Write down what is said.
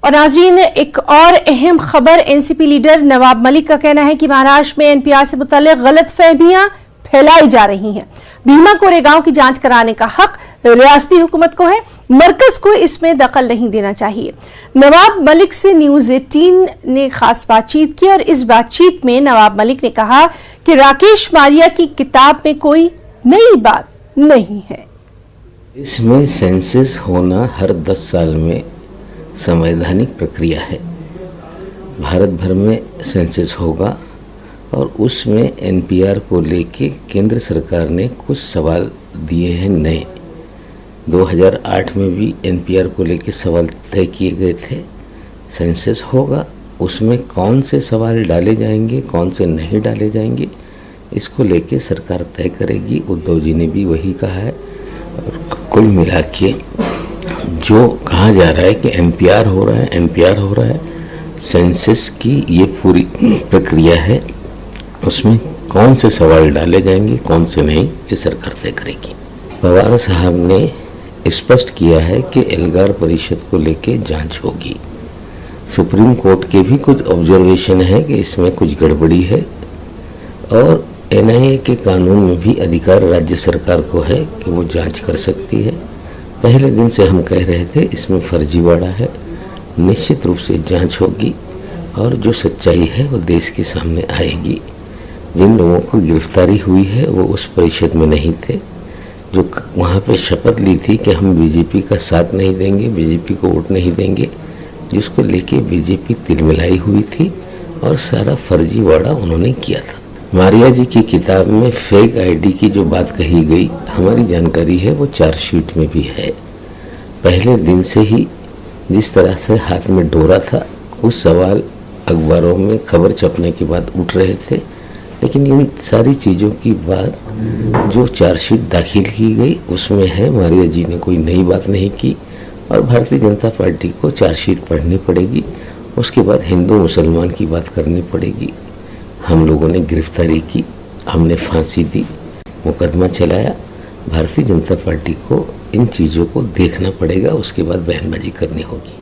और नाज़रीन, एक और अहम खबर, एनसीपी लीडर नवाब मलिक का कहना है कि महाराष्ट्र में एनपीआर से मुताल्लिक गलतफहमियां फैलाई जा रही हैं। भीमा कोरेगांव की जांच कराने का हक रियासती हुकूमत को है, मरकज को इसमें दखल नहीं देना चाहिए। नवाब मलिक से न्यूज़ 18 ने खास बातचीत की और इस बातचीत में नवाब मलिक ने कहा कि राकेश मारिया की किताब में कोई नई बात नहीं है। इसमें सेंसस होना हर 10 साल में संवैधानिक प्रक्रिया है। भारत भर में सेंसस होगा और उसमें एनपीआर को लेके केंद्र सरकार ने कुछ सवाल दिए हैं नए। 2008 में भी एनपीआर को लेके सवाल तय किए गए थे। सेंसस होगा, उसमें कौन से सवाल डाले जाएंगे, कौन से नहीं डाले जाएंगे, इसको लेके सरकार तय करेगी। उद्धव जी ने भी वही कहा है। और कुल मिला के जो कहा जा रहा है कि एनपीआर हो रहा है, एनपीआर हो रहा है, सेंसस की ये पूरी प्रक्रिया है, उसमें कौन से सवाल डाले जाएंगे, कौन से नहीं, ये सरकार तय करेगी। पवार साहब ने स्पष्ट किया है कि एल्गार परिषद को लेके जांच होगी। सुप्रीम कोर्ट के भी कुछ ऑब्जर्वेशन है कि इसमें कुछ गड़बड़ी है और एनआईए के कानून में भी अधिकार राज्य सरकार को है कि वो जांच कर सकती है। पहले दिन से हम कह रहे थे इसमें फर्जीवाड़ा है, निश्चित रूप से जांच होगी और जो सच्चाई है वो देश के सामने आएगी। जिन लोगों को गिरफ्तारी हुई है वो उस परिषद में नहीं थे, जो वहाँ पे शपथ ली थी कि हम बीजेपी का साथ नहीं देंगे, बीजेपी को वोट नहीं देंगे, जिसको लेके बीजेपी तिलमिलाई हुई थी और सारा फर्जीवाड़ा उन्होंने किया था। मारिया जी की किताब में फेक आईडी की जो बात कही गई, हमारी जानकारी है वो चार्जशीट में भी है। पहले दिन से ही जिस तरह से हाथ में डोरा था, कुछ सवाल अखबारों में खबर छपने के बाद उठ रहे थे, लेकिन इन सारी चीज़ों की बात जो चार्जशीट दाखिल की गई उसमें है। मारिया जी ने कोई नई बात नहीं की और भारतीय जनता पार्टी को चार्जशीट पढ़नी पड़ेगी, उसके बाद हिंदू मुसलमान की बात करनी पड़ेगी। हम लोगों ने गिरफ्तारी की, हमने फांसी दी, मुकदमा चलाया। भारतीय जनता पार्टी को इन चीज़ों को देखना पड़ेगा, उसके बाद बयानबाजी करनी होगी।